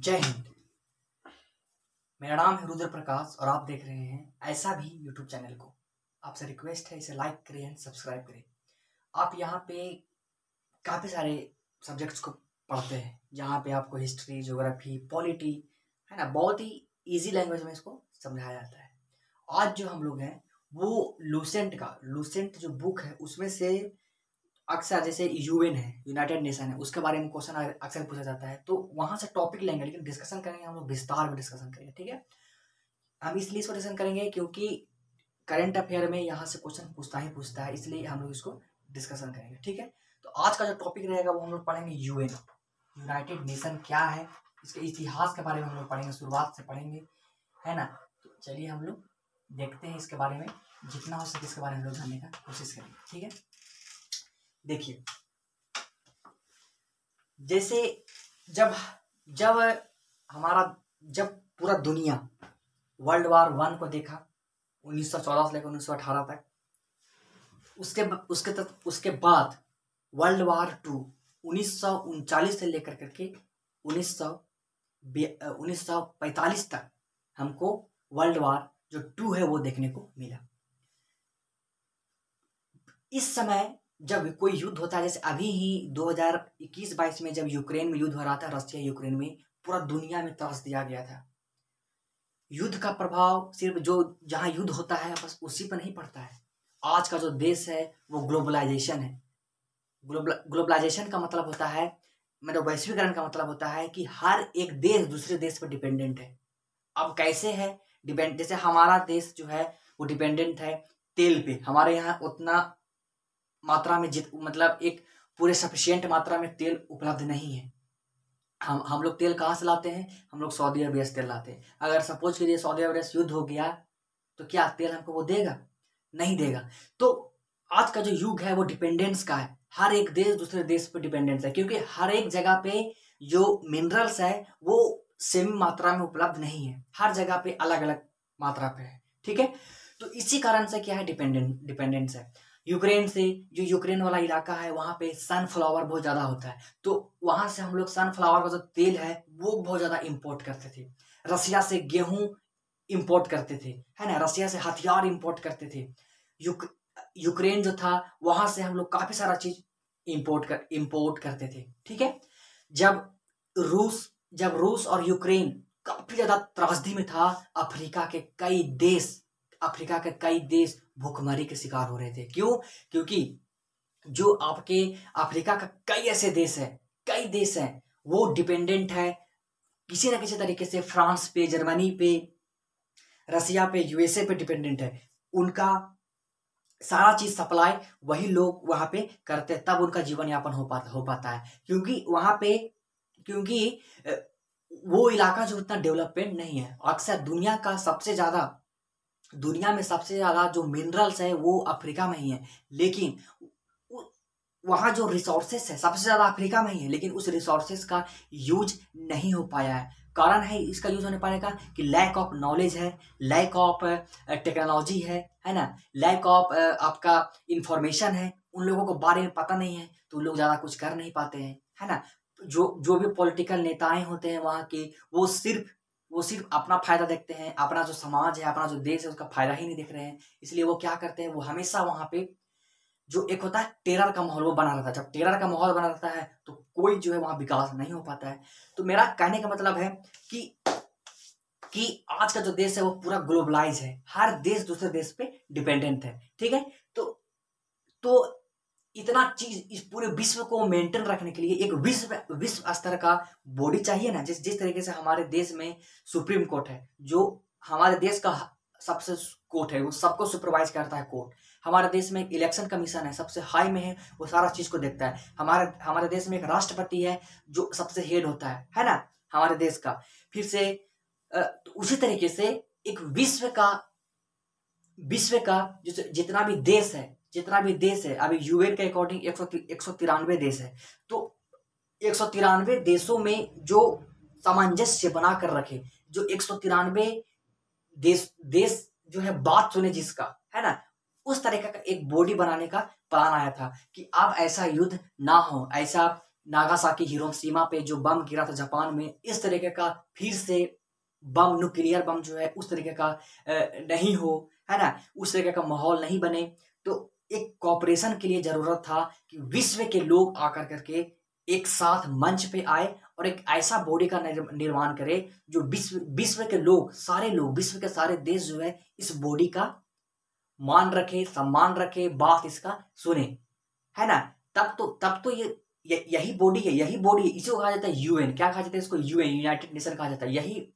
जय हिंद। मेरा नाम है रुद्र प्रकाश और आप देख रहे हैं ऐसा भी यूट्यूब चैनल को। आपसे रिक्वेस्ट है इसे लाइक करें एंड सब्सक्राइब करें। आप यहाँ पे काफ़ी सारे सब्जेक्ट्स को पढ़ते हैं जहाँ पे आपको हिस्ट्री, ज्योग्राफी, पॉलिटी, है ना, बहुत ही इजी लैंग्वेज में इसको समझाया जाता है। आज जो हम लोग हैं वो लूसेंट जो बुक है उसमें से अक्सर, जैसे यूएन है, यूनाइटेड नेशन है, उसके बारे में क्वेश्चन अक्सर पूछा जाता है, तो वहां से टॉपिक लेंगे, लेकिन डिस्कशन करेंगे हम लोग, विस्तार में डिस्कशन करेंगे। ठीक है, हम इसलिए इसको डिस्कशन करेंगे क्योंकि करंट अफेयर में यहाँ से क्वेश्चन पूछता है, इसलिए हम लोग इसको डिस्कशन करेंगे। ठीक है, तो आज का जो टॉपिक रहेगा वो हम लोग पढ़ेंगे यूएन, यूनाइटेड नेशन क्या है, इसके इतिहास के बारे में हम लोग पढ़ेंगे, शुरुआत से पढ़ेंगे, है ना। तो चलिए हम लोग देखते हैं इसके बारे में, जितना हो सके इसके बारे में हम लोग जानने का कोशिश करेंगे। ठीक है, देखिए, जैसे जब जब जब पूरा दुनिया वर्ल्ड वार 1 को देखा 1914 से लेकर 1918 तक, उसके बाद वर्ल्ड वार 2 1939 से लेकर करके 1945 तक हमको वर्ल्ड वार जो 2 है वो देखने को मिला। इस समय जब कोई युद्ध होता है, जैसे अभी ही 2021-22 में जब यूक्रेन में युद्ध हो रहा था, रशिया यूक्रेन में, पूरा दुनिया में त्रास दिया गया था। युद्ध का प्रभाव सिर्फ जो जहां युद्ध होता है बस उसी पर नहीं पड़ता है। आज का जो देश है वो ग्लोबलाइजेशन है। ग्लोबलाइजेशन का मतलब होता है, मतलब वैश्वीकरण का मतलब होता है कि हर एक देश दूसरे देश पर डिपेंडेंट है। अब कैसे है डिपेंड, जैसे हमारा देश जो है वो डिपेंडेंट है तेल पे। हमारे यहाँ उतना मात्रा में मतलब एक पूरे सफिशिएंट मात्रा में तेल उपलब्ध नहीं है। हम लोग तेल कहाँ से लाते हैं? हम लोग सऊदी अरबिया से तेल लाते हैं। अगर सपोज कीजिए सऊदी अरबिया से युद्ध हो गया तो क्या तेल हमको वो देगा? नहीं देगा। तो आज का जो युग है वो डिपेंडेंस का है। हर एक देश दूसरे देश पर डिपेंडेंस है, क्योंकि हर एक जगह पे जो मिनरल्स है वो सेम मात्रा में उपलब्ध नहीं है, हर जगह पे अलग अलग मात्रा पे है। ठीक है, तो इसी कारण से क्या है, डिपेंडेंस है। यूक्रेन से, जो यूक्रेन वाला इलाका है वहां पे सनफ्लावर बहुत ज्यादा होता है, तो वहां से हम लोग सनफ्लावर का जो तेल है वो बहुत ज्यादा इंपोर्ट करते थे। रसिया से गेहूं इंपोर्ट करते थे, है ना, रसिया से हथियार इंपोर्ट करते थे। यूक्रेन जो था वहां से हम लोग काफी सारा चीज इंपोर्ट करते थे। ठीक है, जब रूस और यूक्रेन काफी ज्यादा त्रासदी में था, अफ्रीका के कई देश भूखमरी के शिकार हो रहे थे। क्यों? क्योंकि जो आपके अफ्रीका का कई देश हैं वो डिपेंडेंट है किसी ना किसी तरीके से फ्रांस पे, जर्मनी पे, रसिया पे, यूएसए पे डिपेंडेंट है। उनका सारा चीज सप्लाई वही लोग वहां पे करते हैं, तब उनका जीवन यापन हो पाता है। क्योंकि वो इलाका जो उतना डेवलपमेंट नहीं है। अक्सर दुनिया में सबसे ज्यादा जो मिनरल्स है वो अफ्रीका में ही है, लेकिन वहां जो रिसोर्सेस है सबसे ज्यादा अफ्रीका में ही है, लेकिन उस रिसोर्सेस का यूज नहीं हो पाया है। कारण है इसका यूज होने पाने का कि लैक ऑफ नॉलेज है, लैक ऑफ टेक्नोलॉजी है ना, लैक ऑफ आपका इंफॉर्मेशन है। उन लोगों को बारे में पता नहीं है तो उन लोग ज्यादा कुछ कर नहीं पाते हैं, है ना। जो भी पॉलिटिकल नेताएं होते हैं वहां के, वो सिर्फ अपना फायदा देखते हैं, अपना जो समाज है, अपना जो देश है उसका फायदा ही नहीं देख रहे हैं। इसलिए वो क्या करते हैं, वो हमेशा वहां पे जो एक होता है टेरर का माहौल वो बना रहता है। जब टेरर का माहौल बना रहता है तो कोई जो है वहां विकास नहीं हो पाता है। तो मेरा कहने का मतलब है कि आज का जो देश है वो पूरा ग्लोबलाइज है, हर देश दूसरे देश पे डिपेंडेंट है। ठीक है, तो इतना चीज इस पूरे विश्व को मेंटेन रखने के लिए एक विश्व स्तर का बॉडी चाहिए ना। जिस तरीके से हमारे देश में सुप्रीम कोर्ट है, जो हमारे देश का सबसे कोर्ट है, वो सबको सुपरवाइज करता है कोर्ट। हमारे देश में एक इलेक्शन कमीशन है, सबसे हाई में है, वो सारा चीज को देखता है। हमारे देश में एक राष्ट्रपति है जो सबसे हेड होता है ना, हमारे देश का। फिर से तो उसी तरीके से एक विश्व का जितना भी देश है, अभी यूएन के अकॉर्डिंग 193 देश है, तो 193 देशों में जो सामंजस्य बना कर रखे, जो 193 देश जो है बात सुने जिसका, है ना, उस तरह का एक बॉडी बनाने का प्लान आया था कि अब ऐसा युद्ध ना हो, ऐसा नागासाकी हिरोशिमा पे जो बम गिरा था जापान में, इस तरीके का फिर से बम, न्यूक्लियर बम जो है उस तरीके का नहीं हो, है ना, उस तरीके का माहौल नहीं बने। तो एक कॉपरेशन के लिए जरूरत था कि विश्व के लोग आकर करके एक साथ मंच पे आए और एक ऐसा बॉडी का निर्माण करे जो विश्व के लोग, सारे लोग, विश्व के सारे देश जो है इस बॉडी का मान रखे, सम्मान रखे, बात इसका सुने, है ना। तब तो यही बॉडी है, यही बॉडी है, इसी को कहा जाता है यूएन। क्या कहा जाता है इसको? यूएन, यूनाइटेड नेशन कहा जाता है। यही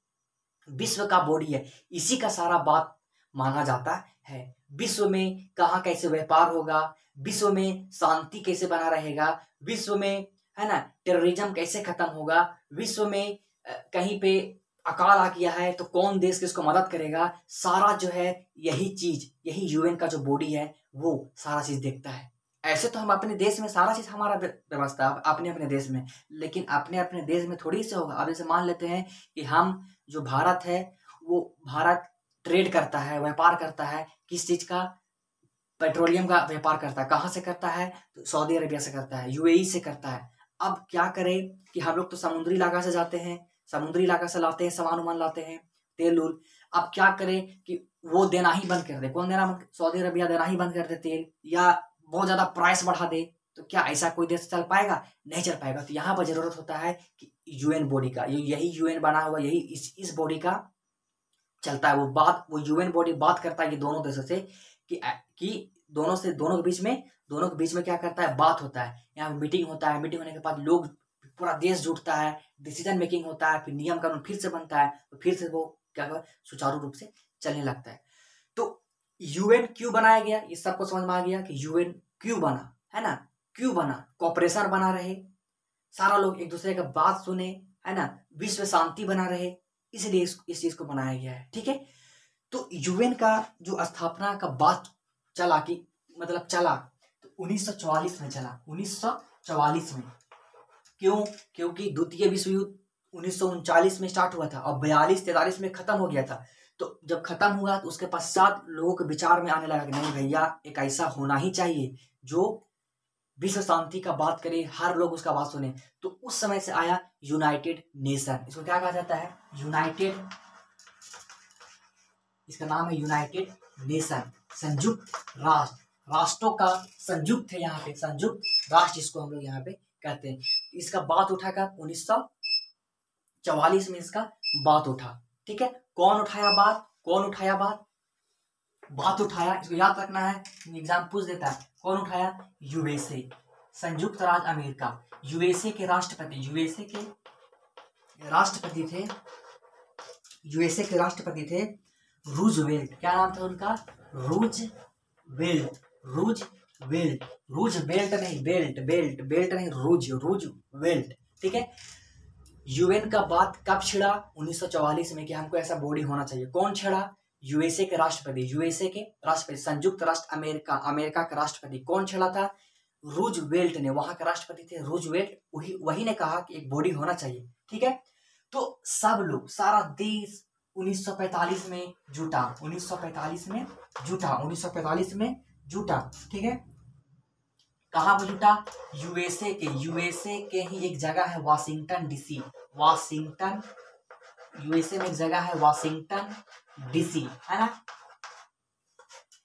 विश्व का बॉडी है, इसी का सारा बात माना जाता है। विश्व में कहाँ कैसे व्यापार होगा, विश्व में शांति कैसे बना रहेगा, विश्व में, है ना, टेररिज्म कैसे खत्म होगा, विश्व में कहीं पे अकाल आ गया है तो कौन देश किसको मदद करेगा, सारा जो है यही चीज, यही यूएन का जो बॉडी है वो सारा चीज देखता है। ऐसे तो हम अपने देश में सारा चीज, हमारा व्यवस्था अपने अपने देश में, लेकिन अपने अपने देश में थोड़ी से होगा। अब जैसे मान लेते हैं कि हम जो भारत है, वो भारत ट्रेड करता है, व्यापार करता है, किस चीज का? पेट्रोलियम का व्यापार करता है। कहाँ से करता है? तो सऊदी अरेबिया से करता है, यूएई से करता है। अब क्या करें कि हम लोग तो समुद्री इलाका से जाते हैं, समुद्री इलाका से लाते हैं, सामान उमान लाते हैं, तेल उल। अब क्या करें कि वो देना ही बंद कर दे। कौन देना? सऊदी अरेबिया देना ही बंद कर दे तेल, या बहुत ज्यादा प्राइस बढ़ा दे। तो क्या ऐसा कोई देश चल पाएगा? नहीं चल पाएगा। तो यहाँ पर जरूरत होता है कि यूएन बॉडी का, यही यूएन बना हुआ, यही इस बॉडी का चलता है। वो यूएन बॉडी बात करता है कि दोनों देशों से कि दोनों के बीच में क्या करता है? बात होता है। यहाँ मीटिंग होता है, मीटिंग होने के बाद लोग, पूरा देश जुटता है, डिसीजन मेकिंग होता है, फिर नियम कानून फिर से बनता है, तो फिर से वो क्या सुचारू रूप से चलने लगता है। तो यूएन क्यों बनाया गया, ये सबको समझ में आ गया कि यूएन क्यों बना, है ना, क्यों बना? कॉपरेशन बना रहे, सारा लोग एक दूसरे का बात सुने, है ना, विश्व शांति बना रहे, इसलिए इस चीज को बनाया गया है। ठीक है। तो यूएन का जो स्थापना का बात चला कि मतलब चला तो 1944 में चला, 1944 में। क्यों? क्योंकि द्वितीय विश्व युद्ध 1939 में स्टार्ट हुआ था और 42-43 में खत्म हो गया था। तो जब खत्म हुआ तो उसके पश्चात लोगों के विचार में आने लगा कि नहीं भैया, एक ऐसा होना ही चाहिए जो विश्व शांति का बात करे, हर लोग उसका बात सुने। तो उस समय से आया यूनाइटेड नेशन। इसको क्या कहा जाता है? यूनाइटेड, इसका नाम है यूनाइटेड नेशन, संयुक्त राष्ट्र। राष्ट्रों का संयुक्त है, यहाँ पे संयुक्त राष्ट्र इसको हम लोग यहाँ पे कहते हैं। इसका बात उठा कर 1944 में इसका बात उठा। ठीक है। कौन उठाया बात? कौन उठाया बात? बात उठाया, इसको याद रखना है, एग्जाम पूछ देता है। कौन उठाया? यूएसए, संयुक्त राज्य अमेरिका। यूएसए के राष्ट्रपति, यूएसए के राष्ट्रपति थे रूजवेल्ट। क्या नाम था उनका? रूजवेल्ट नहीं, बेल्ट नहीं, रूजवेल्ट। ठीक है। यूएन का बात कब छिड़ा? 1944 में कि हमको ऐसा बॉडी होना चाहिए। कौन छिड़ा? यूएसए के राष्ट्रपति, संयुक्त राष्ट्र अमेरिका का राष्ट्रपति। कौन छिड़ा था? रूजवेल्ट ने, वहां के राष्ट्रपति थे रूजवेल्ट, वही ने कहा कि एक बॉडी होना चाहिए। ठीक है। तो सब लोग, सारा देश 1945 में जुटा, 1945 में जुटा। ठीक है। कहाँ पर जुटा? यूएसए के ही एक जगह है वाशिंगटन डीसी। यूएसए में एक जगह है वाशिंगटन डीसी, है ना।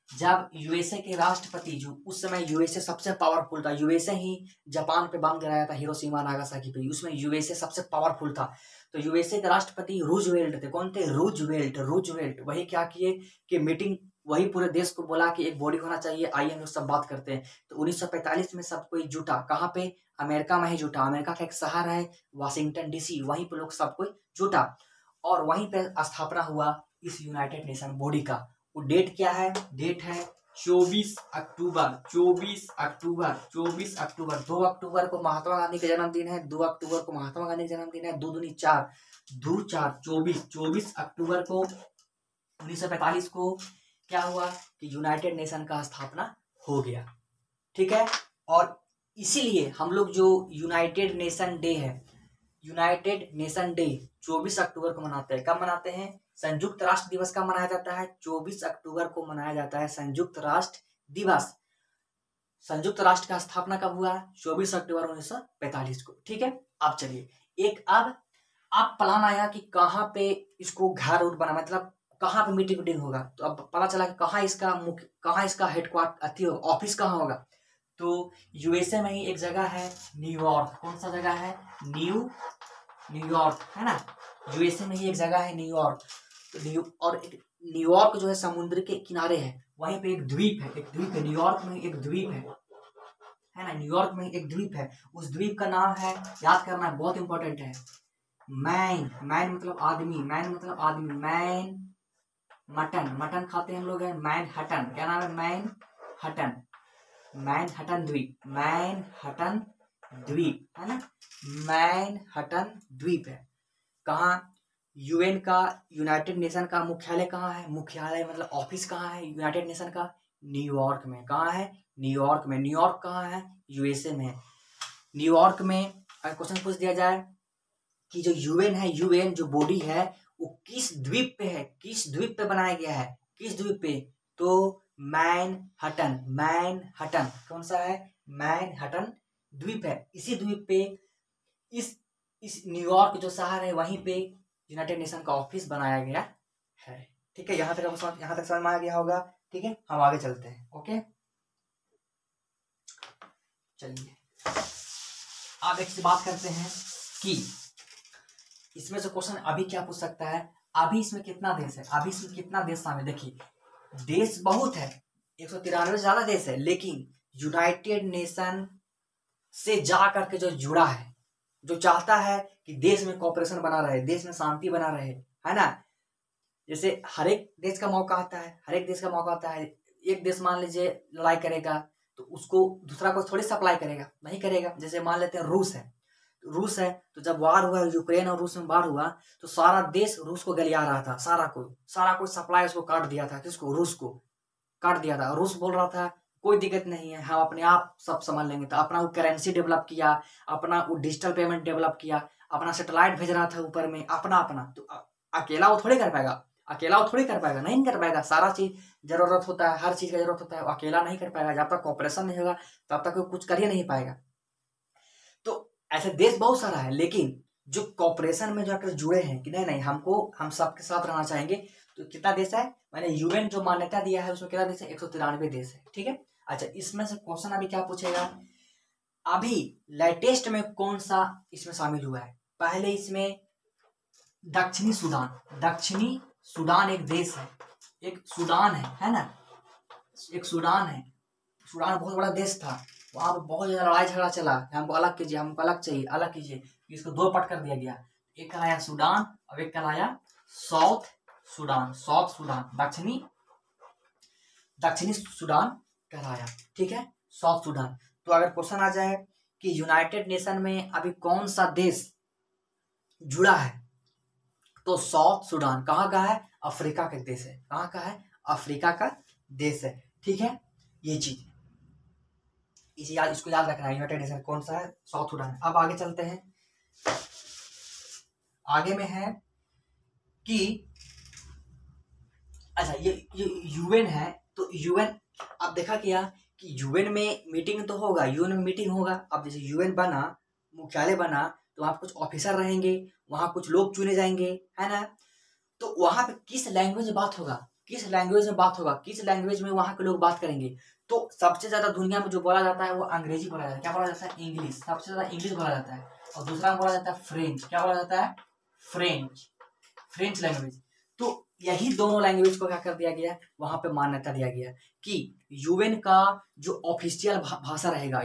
जब यूएसए के राष्ट्रपति, जो उस समय यूएसए सबसे पावरफुल था, यूएसए ही जापान पे बम गिराया था हिरोशिमा नागासाकी पे, उसमें यूएसए सबसे पावरफुल था। तो यूएसए के राष्ट्रपति रूजवेल्ट थे। कौन थे? रूजवेल्ट। वही क्या किए कि मीटिंग, वही पूरे देश को बोला कि एक बॉडी होना चाहिए, आइए हम लोग सब बात करते हैं। तो 1945 में सब कोई जुटा। कहाँ पे? अमेरिका में ही जुटा। अमेरिका का एक शहर है वाशिंगटन डीसी, वहीं पे लोग सब कोई जुटा और वहीं पे स्थापना हुआ इस यूनाइटेड नेशन बॉडी का। वो डेट क्या है? डेट है 24 अक्टूबर। 2 अक्टूबर को महात्मा गांधी का जन्मदिन है, 2 अक्टूबर को महात्मा गांधी का जन्मदिन है, 2 दूनी 4, 2 4 24 अक्टूबर को 1945 को क्या हुआ कि यूनाइटेड नेशन का स्थापना हो गया। ठीक है। और इसीलिए हम लोग जो यूनाइटेड नेशन डे 24 अक्टूबर को मनाते हैं। कब मनाते हैं? संयुक्त राष्ट्र दिवस का मनाया जाता है, 24 अक्टूबर को मनाया जाता है संयुक्त राष्ट्र दिवस। संयुक्त राष्ट्र का स्थापना कब हुआ? 24 अक्टूबर 1945 को। ठीक है, अब चलिए अब प्लान आया कि कहाँ पे इसको घर उर बना, मतलब कहाँ पे मीटिंग होगा। तो अब पता चला कि कहाँ इसका हेडक्वार्टर अति होगा, ऑफिस कहाँ होगा। तो यूएसए में ही एक जगह है न्यूयॉर्क। कौन सा जगह है? न्यूयॉर्क है ना। यूएसए में ही एक जगह है न्यूयॉर्क। तो न्यूयॉर्क जो है समुद्र के किनारे है, वहीं पे एक द्वीप है न्यूयॉर्क में एक द्वीप है ना। न्यूयॉर्क में एक द्वीप है, उस द्वीप का नाम है, याद करना बहुत इंपॉर्टेंट है, मैन मतलब आदमी, मटन खाते हैं हम लोग, है मैनहट्टन। क्या नाम है? मैनहट्टन द्वीप है ना। मैनहट्टन द्वीप है। कहाँ? यूएन का, यूनाइटेड नेशन का मुख्यालय कहाँ है? मुख्यालय मतलब ऑफिस कहाँ है यूनाइटेड नेशन का? न्यूयॉर्क में। कहाँ है? न्यूयॉर्क में। न्यूयॉर्क कहाँ है? यूएसए में। न्यूयॉर्क में अगर क्वेश्चन पूछ दिया जाए कि जो यूएन है, यूएन जो बॉडी है वो किस द्वीप पे है, किस द्वीप पे बनाया गया है, किस द्वीप पे? तो मैनहट्टन कौन सा है? मैनहट्टन द्वीप है। इसी द्वीप पे इस न्यूयॉर्क जो शहर है वहीं पे यूनाइटेड नेशन का ऑफिस बनाया गया है। ठीक है, यहाँ तक समझ में आ गया होगा। ठीक है, हम आगे चलते हैं। ओके, चलिए अब एक बात करते हैं कि इसमें से क्वेश्चन अभी क्या पूछ सकता है, अभी इसमें कितना देश है, अभी इसमें कितना देश शामिल। देखिए देश बहुत है, 193 से ज्यादा देश है, लेकिन यूनाइटेड नेशन से जा करके जो जुड़ा है, जो चाहता है कि देश में कोऑपरेशन बना रहे, देश में शांति बना रहे, है ना। जैसे हर एक देश का मौका आता है, एक देश मान लीजिए लड़ाई करेगा तो उसको दूसरा कोई थोड़ी सप्लाई करेगा, नहीं करेगा। जैसे मान लेते हैं रूस है, तो जब वार हुआ, यूक्रेन और रूस में वार हुआ, तो सारा देश रूस को गलिया रहा था, सारा कोई सप्लाई उसको काट दिया था। किसको? रूस को काट दिया था। रूस बोल रहा था कोई दिक्कत नहीं है, हम अपने आप सब संभाल लेंगे। तो अपना वो करेंसी डेवलप किया, अपना वो डिजिटल पेमेंट डेवलप किया, अपना सैटेलाइट भेज रहा था ऊपर में, अपना। तो अकेला वो थोड़ी कर पाएगा, नहीं कर पाएगा। सारा चीज जरूरत होता है, हर चीज का जरूरत होता है, वो अकेला नहीं कर पाएगा। जब तक कॉपरेशन नहीं होगा तब तक वो कुछ कर ही नहीं पाएगा। तो ऐसे देश बहुत सारा है, लेकिन जो कॉपरेशन में जाकर जुड़े हैं कि नहीं हम सबके साथ रहना चाहेंगे, तो कितना देश है? मैंने यूएन जो मान्यता दिया है उसमें कितना देश है? 193 देश है। ठीक है, अच्छा इसमें से क्वेश्चन अभी क्या पूछेगा, अभी लेटेस्ट में कौन सा इसमें शामिल हुआ है? पहले इसमें दक्षिणी सूडान एक देश है, एक सूडान है ना, एक सूडान बहुत बड़ा देश था। वहां पर बहुत ज्यादा लड़ाई झगड़ा चला, हमको अलग कीजिए, हमको अलग चाहिए, अलग कीजिए। इसको दो पट कर दिया गया, एक कहलाया सूडान और एक कहलाया साउथ सूडान। दक्षिणी सूडान कहलाया। ठीक है, साउथ सूडान। तो अगर क्वेश्चन आ जाए कि यूनाइटेड नेशन में अभी कौन सा देश जुड़ा है, तो साउथ सूडान कहाँ का है? अफ्रीका का देश है। कहाँ का है? अफ्रीका का देश है। ठीक है, ये चीज इसको याद रखना है। यूनाइटेड नेशन कौन सा है? South Sudan. अब आगे चलते हैं, आगे में है कि अच्छा ये यूएन है, तो यूएन अब देखा गया कि यूएन में मीटिंग तो होगा, यूएन में मीटिंग होगा। अब जैसे यूएन बना, मुख्यालय बना, तो वहां कुछ ऑफिसर रहेंगे, वहां कुछ लोग चुने जाएंगे, है ना। तो वहां पे किस लैंग्वेज में बात होगा, किस लैंग्वेज में वहां के लोग बात करेंगे? तो सबसे ज्यादा दुनिया में जो बोला जाता है वो अंग्रेजी बोला जाता है। क्या बोला जाता है? इंग्लिश। सबसे ज्यादा इंग्लिश बोला जाता है। और दूसरा बोला जाता है फ्रेंच। क्या बोला जाता है? French language. तो यही दोनों लैंग्वेज को क्या कर दिया गया, वहां पे मान्यता दिया गया कि यूएन का जो ऑफिशियल भाषा रहेगा,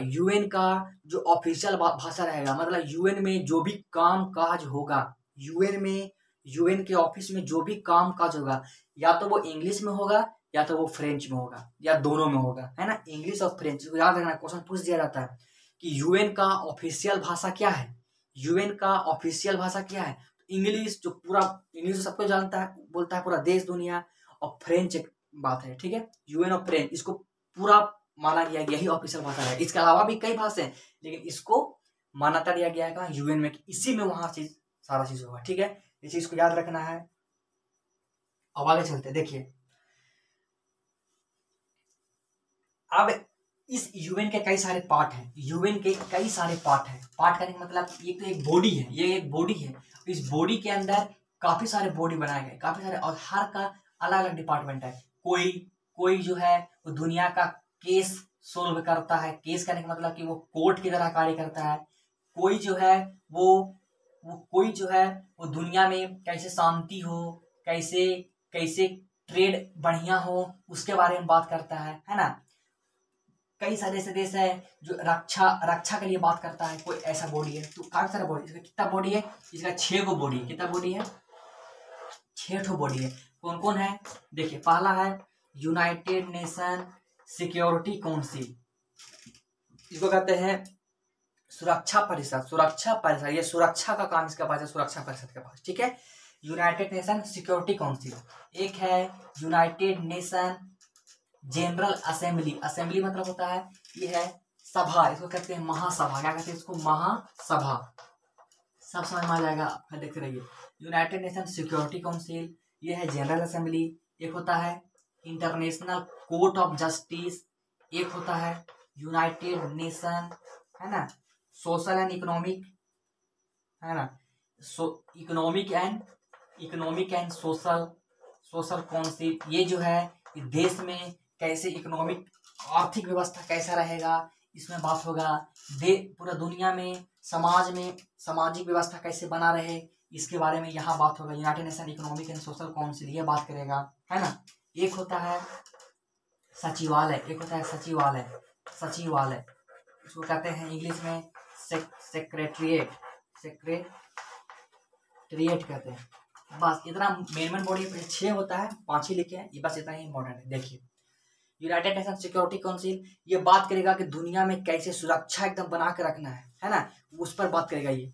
मतलब यूएन में जो भी काम काज होगा, यूएन के ऑफिस में जो भी काम काज होगा, या तो वो इंग्लिश में होगा या तो वो फ्रेंच में होगा, या दोनों में होगा, है ना। इंग्लिश और फ्रेंच को याद रखना, क्वेश्चन पूछ दिया जाता है कि यूएन का ऑफिशियल भाषा क्या है। इंग्लिश, जो पूरा इंग्लिश सबको जानता है, बोलता है पूरा देश दुनिया। और फ्रेंच एक बात है, ठीक है। यूएन और फ्रेंच, इसको पूरा माना गया, यही ऑफिशियल भाषा है। इसके अलावा भी कई भाषा हैं, लेकिन इसको मान्यता दिया गया है यूएन में, इसी में वहां चीज सारा चीज होगा। ठीक है, इस चीज को याद रखना है। अब आगे चलते, देखिए अब इस यूएन के कई सारे पार्ट हैं, यूएन के कई सारे पार्ट हैं। पार्ट करने का मतलब ये तो एक बॉडी है, ये एक बॉडी है। इस बॉडी के अंदर काफी सारे बॉडी बनाए गए, काफी सारे, और हर का अलग अलग डिपार्टमेंट है। कोई कोई जो है वो दुनिया का केस सोल्व करता है, केस करने का मतलब कि वो कोर्ट की तरह कार्य करता है। कोई जो है वो कोई जो है वो दुनिया में कैसे शांति हो, कैसे कैसे ट्रेड बढ़िया हो, उसके बारे में बात करता है ना। कई सारे ऐसे देश है जो रक्षा रक्षा के लिए बात करता है, कोई ऐसा बॉडी है। तो काफी सारा बॉडी, इसका कितना बॉडी है, इसका 6 गो बॉडी है। कितना बॉडी है, 6 ठो बॉडी है। कौन कौन है, देखिए पहला है यूनाइटेड नेशन सिक्योरिटी काउंसिल, इसको कहते हैं सुरक्षा परिषद। सुरक्षा परिषद, ये सुरक्षा का काम इसके पास है, सुरक्षा परिषद के पास, ठीक है। United nation security council. एक है United nation general assembly. Assembly मतलब होता है, ये है सभा, इसको कहते हैं महासभा। क्या कहते हैं इसको, महासभा। सब समझ में आ जाएगा, फिर देखते रहिए। यूनाइटेड नेशन सिक्योरिटी काउंसिल, ये है जनरल असेंबली। एक होता है इंटरनेशनल कोर्ट ऑफ जस्टिस, एक होता है यूनाइटेड नेशन, है ना, सोशल एंड इकोनॉमिक, है ना, इकोनॉमिक एंड सोशल काउंसिल। ये जो है देश में कैसे इकोनॉमिक, आर्थिक व्यवस्था कैसा रहेगा, इसमें बात होगा। पूरा दुनिया में समाज में सामाजिक व्यवस्था कैसे बना रहे, इसके बारे में यहाँ बात होगा। United nation economic and social council ये बात करेगा, है ना। एक होता है सचिवालय, एक होता है सचिवालय, इसको कहते हैं इंग्लिश में सेक्रेटरिएट कहते हैं। बस इतना मेन बॉडी 6 होता है, 5 ही लिखे हैं, ये बस इतना ही इंपॉर्टेंट है। देखिए यूनाइटेड नेशन सिक्योरिटी काउंसिल ये बात करेगा कि दुनिया में कैसे सुरक्षा एकदम बना के रखना है ना, उस पर बात करेगा। ये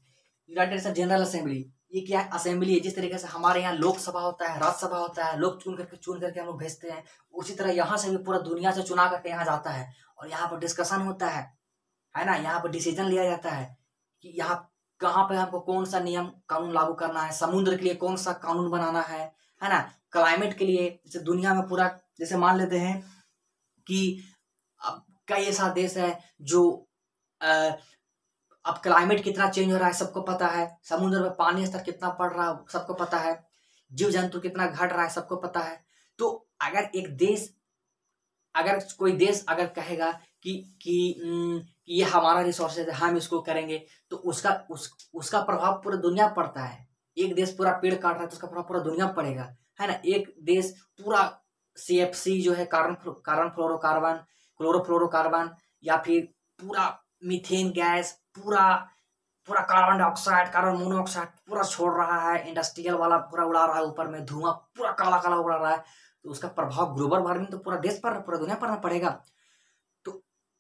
यूनाइटेड नेशन जनरल असेंबली, ये क्या है, असेंबली है। जिस तरीके से हमारे यहाँ लोकसभा होता है, राज्यसभा होता है, लोग चुन करके हम लोग भेजते हैं, उसी तरह यहाँ से भी पूरा दुनिया से चुना करके यहाँ जाता है, और यहाँ पर डिस्कशन होता है ना। यहाँ पर डिसीजन लिया जाता है कि यहाँ कहाँ पे हमको कौन सा नियम कानून लागू करना है, समुद्र के लिए कौन सा कानून बनाना है ना, क्लाइमेट के लिए। जैसे दुनिया में पूरा, जैसे मान लेते हैं कि अब कई ऐसा देश है जो अब क्लाइमेट कितना चेंज हो रहा है सबको पता है, समुद्र में पानी स्तर कितना बढ़ रहा है सबको पता है, जीव जंतु कितना घट रहा है सबको पता है। तो अगर कोई देश अगर कहेगा कि ये हमारा रिसोर्सेज है, हम इसको करेंगे, तो उसका प्रभाव पूरा दुनिया पर पड़ता है। एक देश पूरा पेड़ काट रहा है तो उसका प्रभाव पूरा दुनिया पर पड़ेगा, है ना। एक देश पूरा CFC जो है कार्बन क्लोरोफ्लोरोकार्बन, या फिर पूरा मीथेन गैस, पूरा कार्बन डाइऑक्साइड, कार्बन मोनोऑक्साइड पूरा छोड़ रहा है, इंडस्ट्रियल वाला पूरा उड़ा रहा है, ऊपर में धुआं पूरा काला काला उड़ा रहा है, तो उसका प्रभाव ग्लोबल वार्मिंग तो पूरा देश पर, पूरा दुनिया पर पड़ेगा।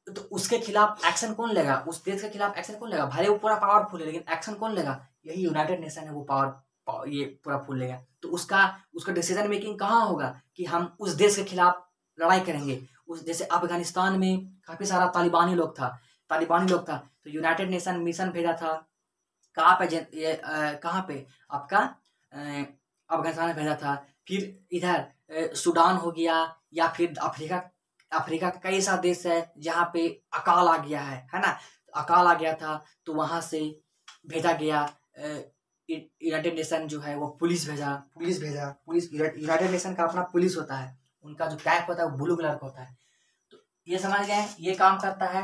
तो उसके खिलाफ एक्शन कौन लेगा, उस देश के खिलाफ एक्शन कौन लेगा, भले वो पूरा पावरफुल है लेकिन एक्शन कौन लेगा, यही यूनाइटेड नेशन है, वो ये पूरा फुल लेगा। तो उसका डिसीजन मेकिंग कहाँ होगा कि हम उस देश के खिलाफ लड़ाई करेंगे। उस जैसे अफगानिस्तान में काफी सारा तालिबानी लोग था, तो यूनाइटेड नेशन मिशन भेजा था, कहाँ पे आपका अफगानिस्तान में भेजा था। फिर इधर सूडान हो गया, या फिर अफ्रीका का कई सारे देश है जहाँ पे अकाल आ गया है ना, अकाल आ गया था, तो वहां से भेजा गया यूनाइटेड नेशन जो है वो पुलिस भेजा। यूनाइटेड नेशन का अपना पुलिस होता है, उनका जो कैप होता है वो ब्लू कलर का होता है। तो ये समझ गए, ये काम करता है,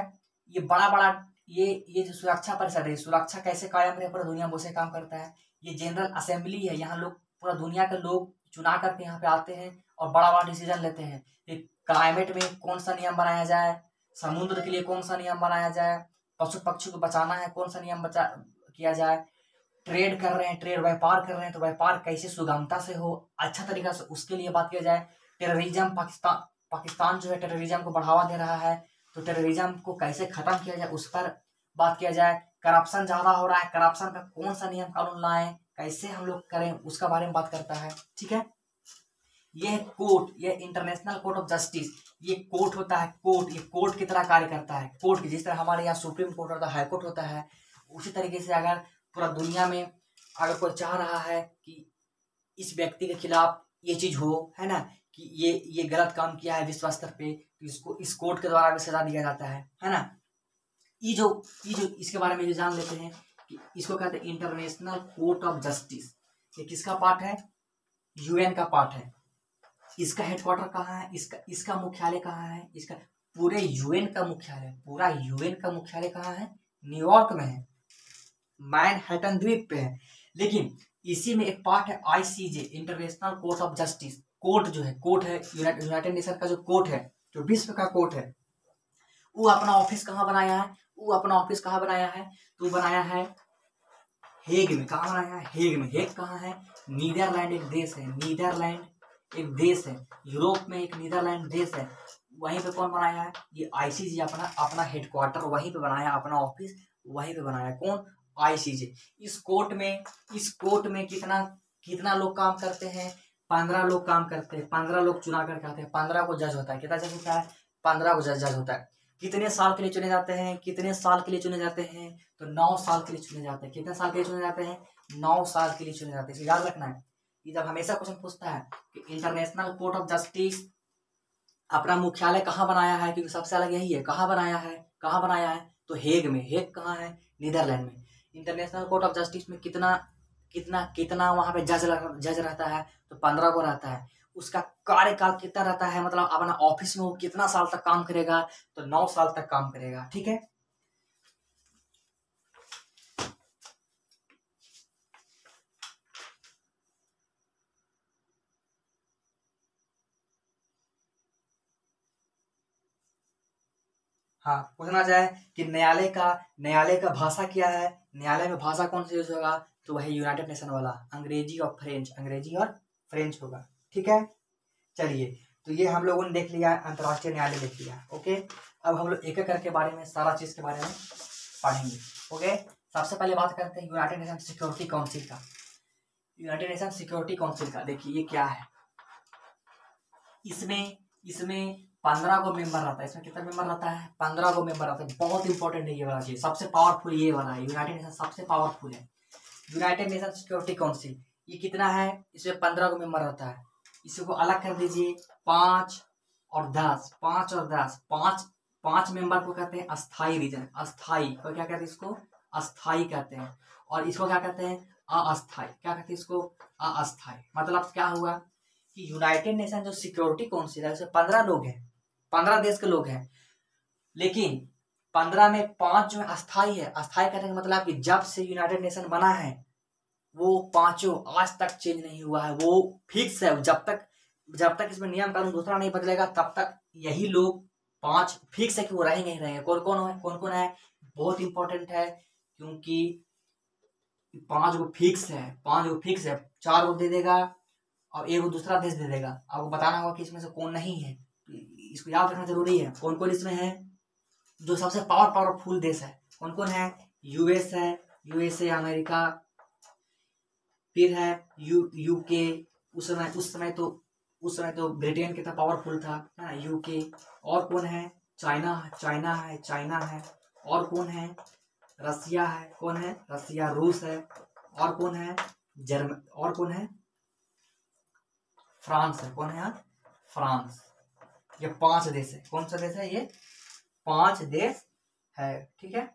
ये बड़ा ये जो सुरक्षा परिषद है, सुरक्षा कैसे कायम रहे पूरा दुनिया में, उसे काम करता है। ये जनरल असेंबली है, यहाँ लोग पूरा दुनिया के लोग चुना करके यहाँ पे आते हैं और बड़ा डिसीजन लेते हैं। क्लाइमेट में कौन सा नियम बनाया जाए, समुद्र के लिए कौन सा नियम बनाया जाए, पशु पक्षी को बचाना है कौन सा नियम किया जाए, ट्रेड कर रहे हैं, ट्रेड व्यापार कर रहे हैं, तो व्यापार कैसे सुगमता से हो, अच्छा तरीका से, उसके लिए बात किया जाए। टेररिज्म, पाकिस्तान जो है टेररिज्म को बढ़ावा दे रहा है, तो टेररिज्म को कैसे खत्म किया जाए उस पर बात किया जाए। करप्शन ज्यादा हो रहा है, करप्शन का कौन सा नियम कानून लाएं, कैसे हम लोग करें, उसका बारे में बात करता है, ठीक है। ये कोर्ट, ये इंटरनेशनल कोर्ट ऑफ जस्टिस, ये कोर्ट होता है, ये कोर्ट की तरह कार्य करता है। कोर्ट की जिस तरह हमारे यहाँ सुप्रीम कोर्ट होता है, हाई कोर्ट होता है, उसी तरीके से अगर पूरा दुनिया में अगर कोई चाह रहा है कि इस व्यक्ति के खिलाफ ये चीज हो, है ना, कि ये गलत काम किया है विश्व स्तर पे, तो इसको इस कोर्ट के द्वारा भी सजा दिया जाता है ना। ये जो इसके बारे में जो जान लेते हैं कि इसको कहते हैं इंटरनेशनल कोर्ट ऑफ जस्टिस। ये किसका पार्ट है? यूएन का पार्ट है। इसका हेडक्वार्टर कहाँ है? इसका मुख्यालय कहाँ है? इसका पूरे यूएन का मुख्यालय, पूरा यूएन का मुख्यालय कहाँ है? न्यूयॉर्क में है, मैनहट्टन द्वीप पे है। लेकिन इसी में एक पार्ट है ICJ, international court of justice. Court जो है, कोर्ट है यूनाइटेड नेशन का जो कोर्ट है, जो विश्व का कोर्ट है, वो अपना ऑफिस कहाँ बनाया है? तो बनाया है हेग में। कहाँ बनाया है? हेग में। हेग कहाँ है? नीदरलैंड एक देश है, नीदरलैंड एक देश है, यूरोप में एक नीदरलैंड देश है। वहीं पे कौन बनाया है? ये आईसीजे अपना हेडक्वार्टर वहीं पे बनाया, अपना ऑफिस वहीं पे बनाया। कौन? आईसीजे। इस कोर्ट में कितना लोग काम करते हैं? 15 लोग काम करते हैं। 15 लोग चुना करके आते हैं। 15 को जज होता है। कितना जज होता है? 15 को जज होता है। कितने साल के लिए चुने जाते हैं? तो 9 साल के लिए चुने जाते हैं। कितने साल के लिए चुने जाते हैं? 9 साल के लिए चुने जाते हैं। याद रखना है। ये जब हमेशा क्वेश्चन पूछता है कि इंटरनेशनल कोर्ट ऑफ जस्टिस अपना मुख्यालय कहाँ बनाया है, क्योंकि सबसे अलग यही है, कहाँ बनाया है? तो हेग में। हेग कहाँ है? नीदरलैंड में। इंटरनेशनल कोर्ट ऑफ जस्टिस में कितना वहां पे जज रहता है? तो 15 को रहता है। उसका कार्यकाल कितना रहता है, मतलब अपना ऑफिस में वो कितना साल तक काम करेगा? तो 9 साल तक काम करेगा। ठीक है। हाँ, पूछना जाए कि न्यायालय का भाषा क्या है? न्यायालय में भाषा कौन सी यूज होगा? तो वही यूनाइटेड नेशन वाला अंग्रेजी और फ्रेंच होगा। ठीक है। चलिए, तो ये हम लोगों ने देख लिया, अंतर्राष्ट्रीय न्यायालय देख लिया। ओके, अब हम लोग एक एक करके बारे में, सारा चीज के बारे में पढ़ेंगे। ओके, सबसे पहले बात करते हैं यूनाइटेड नेशन सिक्योरिटी काउंसिल का। यूनाइटेड नेशन सिक्योरिटी काउंसिल का देखिए ये क्या है। इसमें 15 को मेंबर रहता है। इसमें कितना मेंबर रहता है? 15 को मेंबर रहता है। बहुत इंपॉर्टेंट है ये वाला चीज, सबसे पावरफुल ये वाला है। यूनाइटेड नेशन सबसे पावरफुल है। यूनाइटेड नेशन सिक्योरिटी काउंसिल ये कितना है? इसमें 15 को मेंबर रहता है। इसको अलग कर दीजिए, 5 और 10। 5 मेंबर को कहते हैं अस्थाई रीजन। अस्थाई को क्या कहते हैं? इसको अस्थाई कहते हैं। और इसको क्या कहते हैं? अस्थाई। क्या कहते हैं इसको? अस्थाई। मतलब क्या हुआ कि यूनाइटेड नेशन जो सिक्योरिटी काउंसिल है उसमें 15 लोग हैं, 15 देश के लोग हैं, लेकिन 15 में 5 जो अस्थाई है। अस्थाई कहने का मतलब कि जब से यूनाइटेड नेशन बना है वो पांचों आज तक चेंज नहीं हुआ है, वो फिक्स है। जब तक इसमें नियम कानून दूसरा नहीं बदलेगा तब तक यही लोग 5 फिक्स है कि वो रह नहीं रहेंगे। कौन कौन है? बहुत इंपॉर्टेंट है, क्योंकि 5 को फिक्स है। 4 को दे देगा और 1 को दूसरा देश दे देगा। आपको बताना होगा कि इसमें से कौन नहीं है, इसको याद रखना जरूरी है। कौन कौन इसमें है? जो सबसे पावरफुल देश है, कौन कौन है? यूएसए अमेरिका, फिर है यूके। उस समय तो ब्रिटेन कितना पावरफुल था ना, यूके। और कौन है? चाइना है। और कौन है? रसिया है। कौन है? रसिया। रूस है। और कौन है? और कौन है? फ्रांस है। कौन है? फ्रांस। ये 5 देश है। कौन सा देश है? ये 5 देश है। ठीक है।